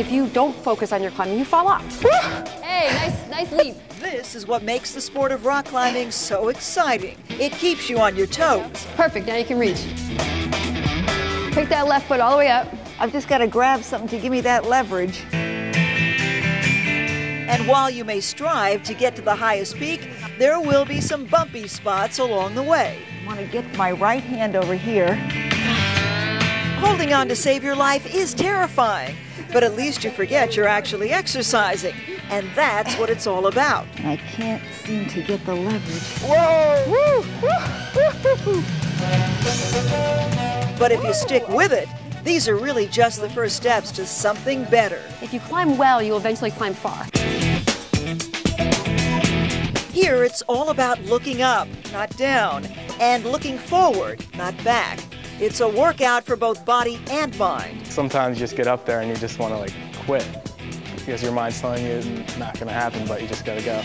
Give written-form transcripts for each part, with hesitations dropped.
if you don't focus on your climbing, you fall off. Hey, nice leap. This is what makes the sport of rock climbing so exciting. It keeps you on your toes. Perfect, now you can reach. Pick that left foot all the way up. I've just got to grab something to give me that leverage. And while you may strive to get to the highest peak, there will be some bumpy spots along the way. I want to get my right hand over here. Holding on to save your life is terrifying, but at least you forget you're actually exercising, and that's what it's all about. I can't seem to get the leverage. Whoa! Woo! Woo! But if you stick with it, these are really just the first steps to something better. If you climb well, you'll eventually climb far. Here, it's all about looking up, not down, and looking forward, not back. It's a workout for both body and mind. Sometimes you just get up there and you just want to quit because your mind's telling you it's not going to happen, but you just got to go.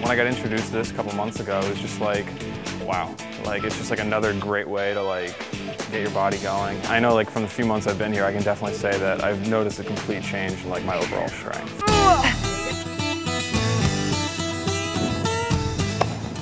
When I got introduced to this a couple months ago, it was just wow. It's just another great way to get your body going. I know from the few months I've been here, I can definitely say that I've noticed a complete change in my overall strength.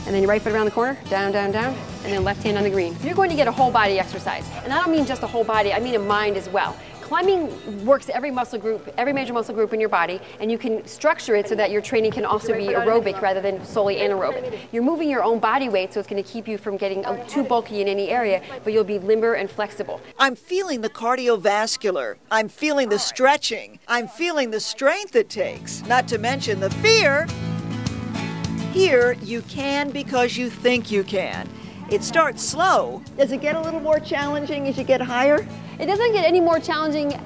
And then your right foot around the corner, down, down, down, and then left hand on the green. You're going to get a whole body exercise. And I don't mean just a whole body, I mean a mind as well. Climbing works every muscle group, every major muscle group in your body, and you can structure it so that your training can also be aerobic rather than solely anaerobic. You're moving your own body weight, so it's going to keep you from getting too bulky in any area, but you'll be limber and flexible. I'm feeling the cardiovascular. I'm feeling the stretching. I'm feeling the strength it takes, not to mention the fear. Here, you can because you think you can. It starts slow. Does it get a little more challenging as you get higher? It doesn't get any more challenging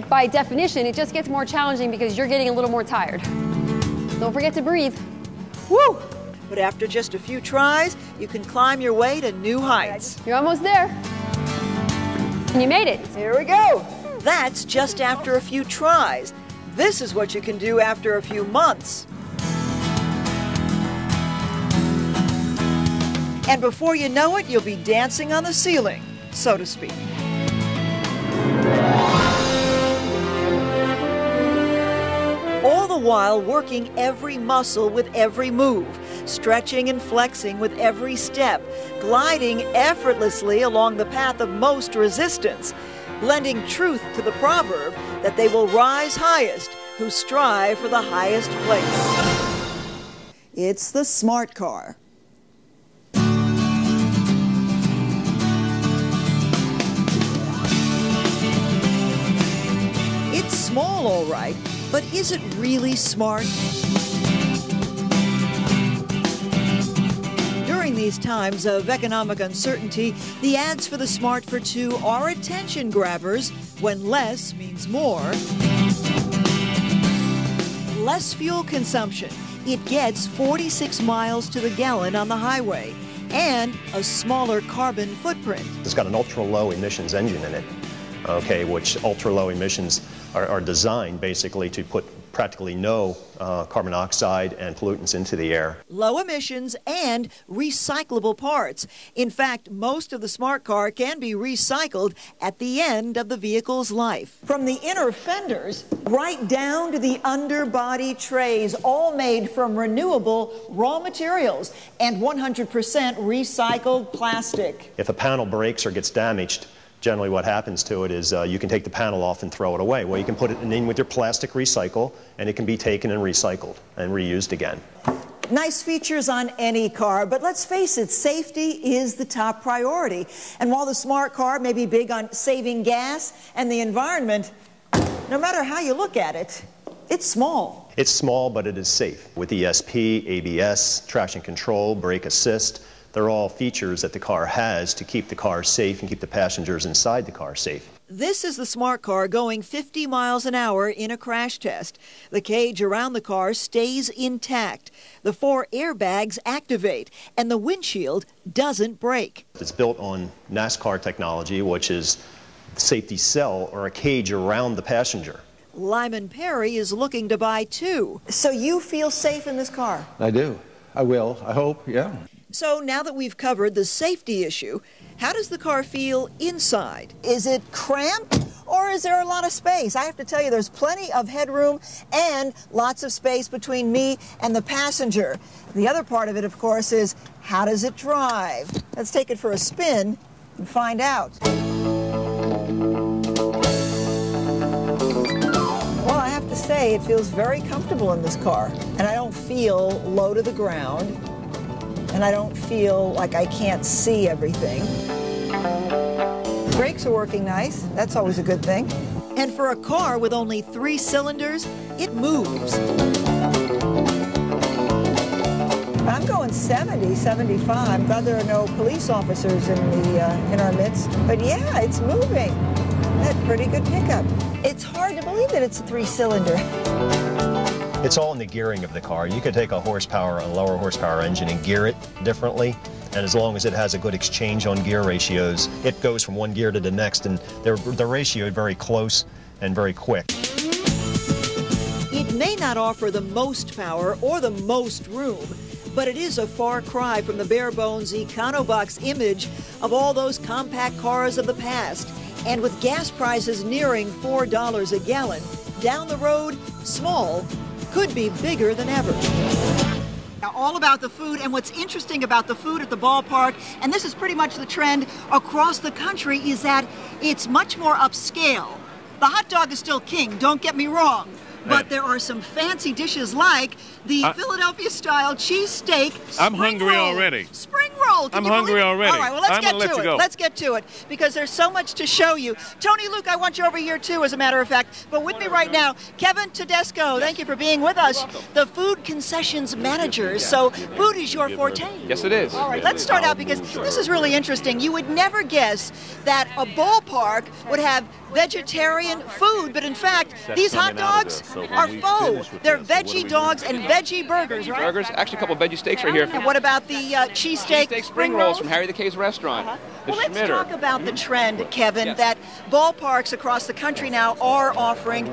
by definition. It just gets more challenging because you're getting a little more tired. Don't forget to breathe. Woo! But after just a few tries, you can climb your way to new heights. You're almost there. And you made it. Here we go. That's just after a few tries. This is what you can do after a few months. And before you know it, you'll be dancing on the ceiling, so to speak. All the while working every muscle with every move, stretching and flexing with every step, gliding effortlessly along the path of most resistance, lending truth to the proverb that they will rise highest who strive for the highest place. It's the smart car. It's small, all right, but is it really smart? During these times of economic uncertainty, the ads for the Smart for Two are attention grabbers when less means more. Less fuel consumption. It gets 46 miles to the gallon on the highway and a smaller carbon footprint. It's got an ultra-low emissions engine in it, which ultra-low emissions are designed basically to put practically no carbon dioxide and pollutants into the air. Low emissions and recyclable parts. In fact, most of the smart car can be recycled at the end of the vehicle's life. From the inner fenders right down to the underbody trays, all made from renewable raw materials and 100% recycled plastic. If a panel breaks or gets damaged, generally what happens to it is you can take the panel off and throw it away. Well, you can put it in with your plastic recycle, and it can be taken and recycled and reused again. Nice features on any car, but let's face it, safety is the top priority. And while the smart car may be big on saving gas and the environment, no matter how you look at it, it's small. It's small, but it is safe. With ESP, ABS, traction control, brake assist, they're all features that the car has to keep the car safe and keep the passengers inside the car safe. This is the smart car going 50 miles an hour in a crash test. The cage around the car stays intact. The 4 airbags activate, and the windshield doesn't break. It's built on NASCAR technology, which is the safety cell or a cage around the passenger. Lyman Perry is looking to buy too. So you feel safe in this car? I do. I will. I hope, yeah. So now that we've covered the safety issue, how does the car feel inside? Is it cramped or is there a lot of space? I have to tell you, there's plenty of headroom and lots of space between me and the passenger. The other part of it, of course, is how does it drive? Let's take it for a spin and find out. Well, I have to say, it feels very comfortable in this car, and I don't feel low to the ground, and I don't feel like I can't see everything. Brakes are working nice. That's always a good thing. And for a car with only 3 cylinders, it moves. I'm going 70, 75. I'm glad there are no police officers in our midst. But yeah, it's moving. That's pretty good pickup. It's hard to believe that it's a 3-cylinder. It's all in the gearing of the car. You could take a lower horsepower engine and gear it differently. And as long as it has a good exchange on gear ratios, it goes from one gear to the next, and the ratio is very close and very quick. It may not offer the most power or the most room, but it is a far cry from the bare-bones Econobox image of all those compact cars of the past. And with gas prices nearing $4 a gallon, down the road, small could be bigger than ever. Now, all about the food, and what's interesting about the food at the ballpark, and this is pretty much the trend across the country, is that it's much more upscale. The hot dog is still king, don't get me wrong, but there are some fancy dishes like the Philadelphia-style cheesesteak I'm hungry already. Spring roll. I'm hungry already. All right, well, let's I'm get gonna let to you it. go. Let's get to it, because there's so much to show you. Tony Luke, I want you over here, too, as a matter of fact. But with me right now, Kevin Tedesco. Thank you for being with us. The food concessions manager. So food is your forte. Yes, it is. All right, let's start out, because this is really interesting. You would never guess that a ballpark would have vegetarian food, but in fact, these hot dogs are faux. They're veggie dogs and veggie burgers, right? Burgers, actually a couple of veggie steaks right here. And what about the cheesesteak spring rolls from Harry the K's restaurant. The Well, let's Schmitter. talk about the trend, Kevin, Yes. that ballparks across the country now are offering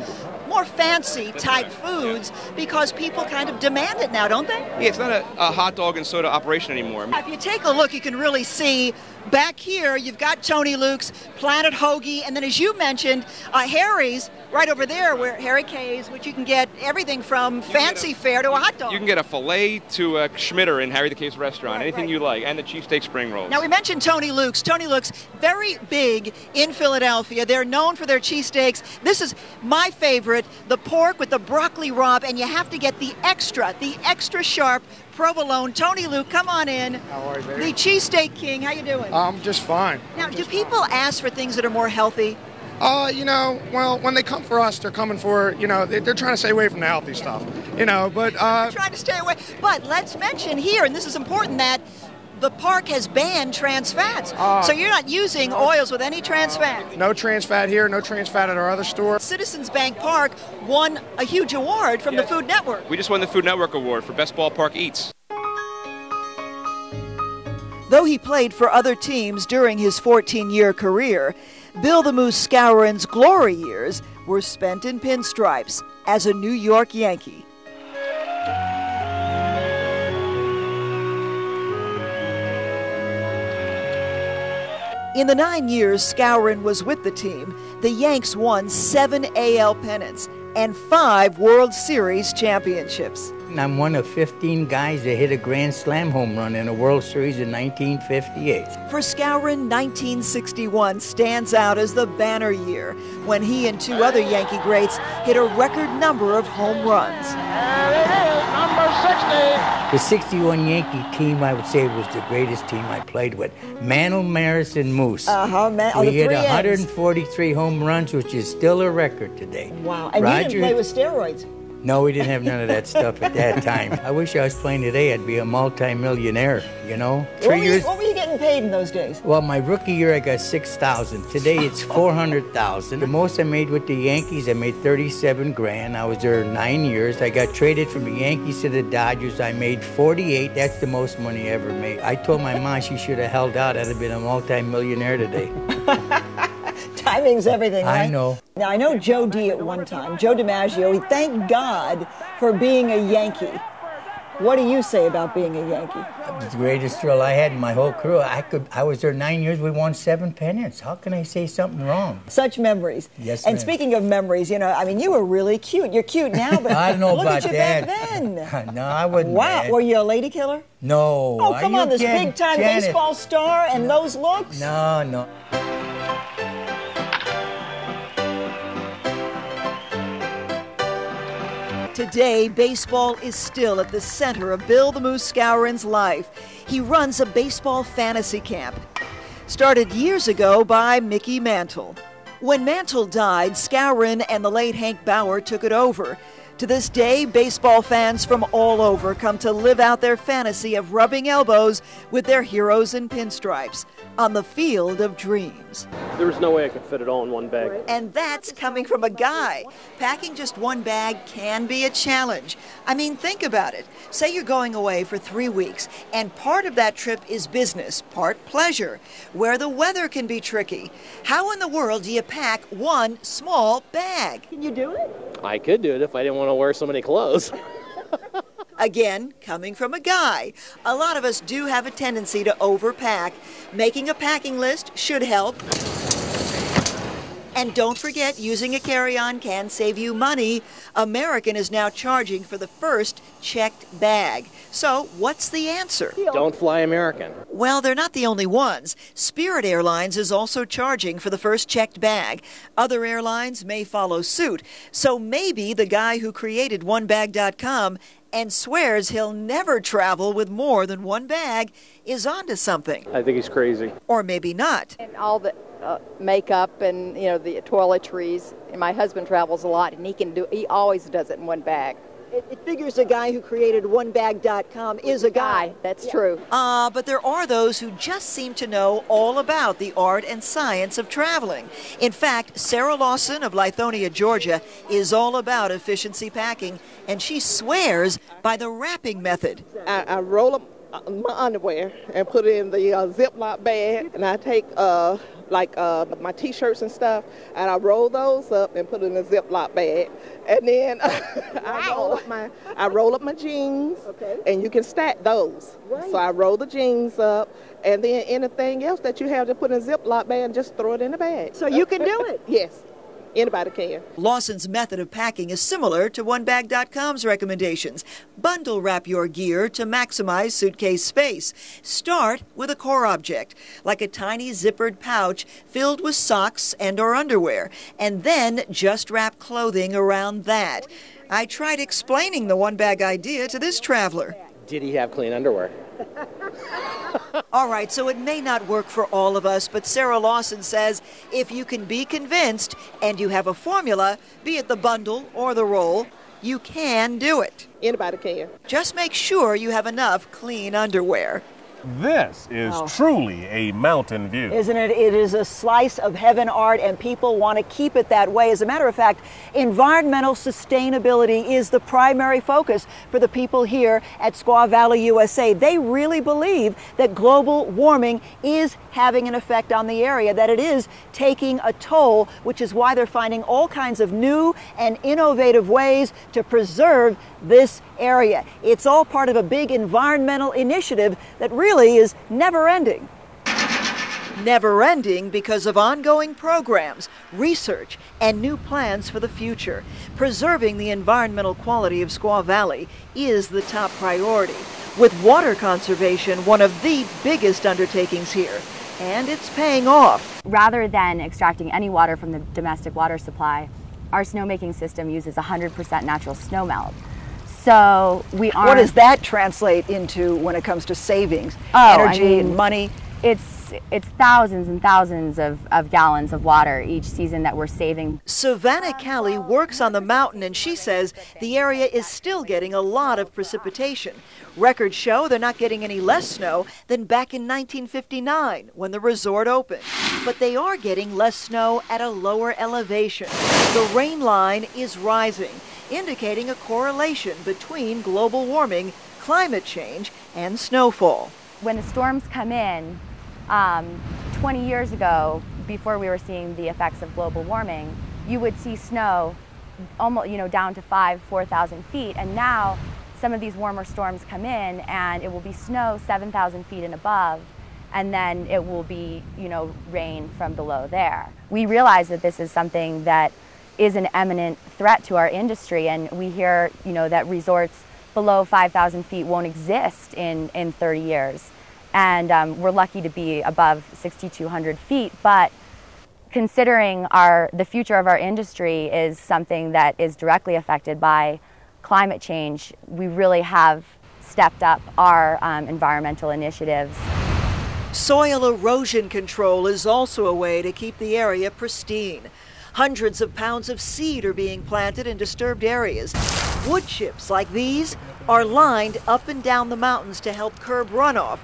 more fancy type foods because people kind of demand it now, don't they? Yeah, it's not a hot dog and soda operation anymore. If you take a look, you can really see back here, you've got Tony Luke's, Planet Hoagie, and then as you mentioned, Harry's right over there, where Harry K's, which you can get everything from fancy fare to a hot dog. You can get a filet to a Schmitter in Harry the K's restaurant, Right, anything right. you like, and the cheesesteak spring rolls. Now, we mentioned Tony Luke's. Tony Luke's very big in Philadelphia. They're known for their cheesesteaks. This is my favorite, the pork with the broccoli rabe, and you have to get the extra sharp provolone. Tony Luke, come on in. How are you, baby? The cheesesteak king. How you doing? I'm just fine. Now, do people ask for things that are more healthy? Well, when they come for us, they're coming for, they're trying to stay away from the healthy stuff, but Trying to stay away. But let's mention here, and this is important, that the park has banned trans fats. So you're not using oils with any trans fat. no trans fat here, no trans fat at our other store. Citizens Bank Park won a huge award from the Food Network. We just won the Food Network Award for Best Ballpark Eats. Though he played for other teams during his 14-year career, Bill the Moose Skowron's glory years were spent in pinstripes as a New York Yankee. In the 9 years Skowron was with the team, the Yanks won 7 AL pennants and 5 World Series championships. I'm one of 15 guys that hit a Grand Slam home run in a World Series in 1958. For Skowron, 1961 stands out as the banner year when he and 2 other Yankee greats hit a record number of home runs. The 61 Yankee team, I would say, was the greatest team I played with. Mantle, Maris, and Moose. We hit 143 home runs, which is still a record today. Wow, and you didn't play with steroids. No, we didn't have none of that stuff at that time. I wish I was playing today. I'd be a multi-millionaire, What were you getting paid in those days? Well, my rookie year, I got $6,000. Today, it's $400,000. The most I made with the Yankees, I made $37,000. I was there 9 years. I got traded from the Yankees to the Dodgers. I made $48,000. That's the most money I ever made. I told my mom she should have held out. I'd have been a multi-millionaire today. Timing's everything, right? I know. Now, I know Joe D at one time, Joe DiMaggio, he thanked God for being a Yankee. What do you say about being a Yankee? It was the greatest thrill I had in my whole career. I was there 9 years. We won 7 pennants. How can I say something wrong? Such memories. Yes, and ma'am. speaking of memories, you know, I mean, you were really cute. You're cute now, but I don't know look about at you that. back then. No, I wasn't. Wow, bad. were you a lady killer? No. Oh, Are come you on, this kidding, big-time Janet? baseball star and those looks? No. Today, baseball is still at the center of Bill the Moose Skowron's life. He runs a baseball fantasy camp, started years ago by Mickey Mantle. When Mantle died, Skowron and the late Hank Bauer took it over. To this day, baseball fans from all over come to live out their fantasy of rubbing elbows with their heroes in pinstripes on the field of dreams. There was no way I could fit it all in one bag. And that's coming from a guy. Packing just one bag can be a challenge. I mean, think about it. Say you're going away for 3 weeks, and part of that trip is business, part pleasure, where the weather can be tricky. How in the world do you pack one small bag? Can you do it? I could do it if I didn't want to wear so many clothes. Again, coming from a guy. A lot of us do have a tendency to overpack. Making a packing list should help. And don't forget, using a carry-on can save you money. American is now charging for the first checked bag. So, what's the answer? Don't fly American. Well, they're not the only ones. Spirit Airlines is also charging for the first checked bag. Other airlines may follow suit. So maybe the guy who created OneBag.com and swears he'll never travel with more than one bag is onto something. I think he's crazy. Or maybe not. And all the makeup and, you know, the toiletries. And my husband travels a lot, and he always does it in one bag. It figures the guy who created OneBag.com is a guy. That's true. But there are those who just seem to know all about the art and science of traveling. In fact, Sarah Lawson of Lithonia, Georgia, is all about efficiency packing, and she swears by the wrapping method. I roll up my underwear and put it in the Ziploc bag, and I take my T-shirts and stuff, and I roll those up and put it in a Ziploc bag, and then I roll up my jeans, and you can stack those. Right. So I roll the jeans up, and then anything else that you have to put in a Ziploc bag, just throw it in the bag. So you can do it? Yes. Anybody can. Lawson's method of packing is similar to OneBag.com's recommendations. Bundle wrap your gear to maximize suitcase space. Start with a core object, like a tiny zippered pouch filled with socks and or underwear, and then just wrap clothing around that. I tried explaining the one bag idea to this traveler. Did he have clean underwear? All right, so it may not work for all of us, but Sarah Lawson says if you can be convinced and you have a formula, be it the bundle or the roll, you can do it. Anybody can. Just make sure you have enough clean underwear. This is truly a mountain view. Isn't it? It is a slice of heaven art, and people want to keep it that way. As a matter of fact, environmental sustainability is the primary focus for the people here at Squaw Valley, USA. They really believe that global warming is having an effect on the area, that it is taking a toll, which is why they're finding all kinds of new and innovative ways to preserve this area. It's all part of a big environmental initiative that really is never-ending. Never-ending because of ongoing programs, research, and new plans for the future. Preserving the environmental quality of Squaw Valley is the top priority, with water conservation one of the biggest undertakings here. And it's paying off. Rather than extracting any water from the domestic water supply, our snowmaking system uses 100% natural snow melt. So we are. What does that translate into when it comes to savings, energy, and money? It's thousands and thousands of gallons of water each season that we're saving. Savannah Callie works on the mountain, and she says the area is still getting a lot of precipitation. Records show they're not getting any less snow than back in 1959 when the resort opened. But they are getting less snow at a lower elevation. The rain line is rising, indicating a correlation between global warming, climate change, and snowfall. When the storms come in, 20 years ago, before we were seeing the effects of global warming, you would see snow almost, down to 4,000 feet, and now some of these warmer storms come in and it will be snow 7,000 feet and above, and then it will be, rain from below there. We realize that this is something that is an imminent threat to our industry, and we hear, that resorts below 5,000 feet won't exist in 30 years. And we're lucky to be above 6,200 feet, but considering the future of our industry is something that is directly affected by climate change, we really have stepped up our environmental initiatives. Soil erosion control is also a way to keep the area pristine. Hundreds of pounds of seed are being planted in disturbed areas. Wood chips like these are lined up and down the mountains to help curb runoff.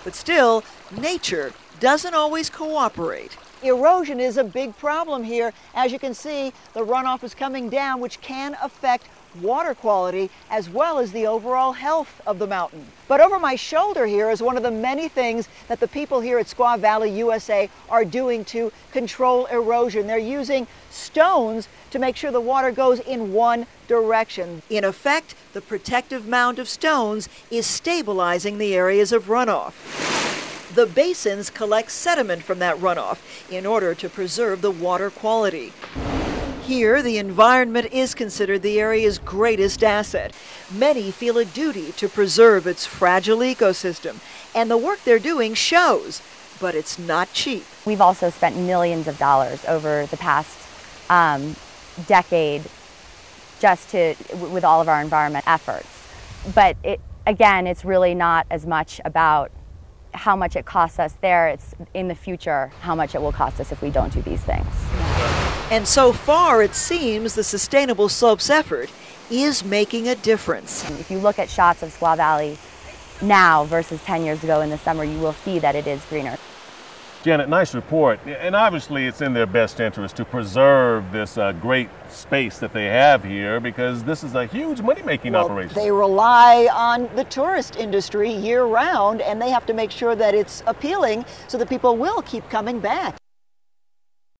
But still, nature doesn't always cooperate. Erosion is a big problem here. As you can see, the runoff is coming down, which can affect water quality as well as the overall health of the mountain. But over my shoulder here is one of the many things that the people here at Squaw Valley, USA are doing to control erosion. They're using stones to make sure the water goes in one direction. In effect, the protective mound of stones is stabilizing the areas of runoff. The basins collect sediment from that runoff in order to preserve the water quality. Here, the environment is considered the area's greatest asset. Many feel a duty to preserve its fragile ecosystem, and the work they're doing shows, but it's not cheap. We've also spent millions of dollars over the past decade just with all of our environment efforts. But it's really not as much about how much it costs us there. It's in the future how much it will cost us if we don't do these things. And so far, it seems the Sustainable Slopes effort is making a difference. If you look at shots of Squaw Valley now versus 10 years ago in the summer, you will see that it is greener. Janet, nice report. And obviously it's in their best interest to preserve this great space that they have here, because this is a huge money-making operation. They rely on the tourist industry year-round, and they have to make sure that it's appealing so that people will keep coming back.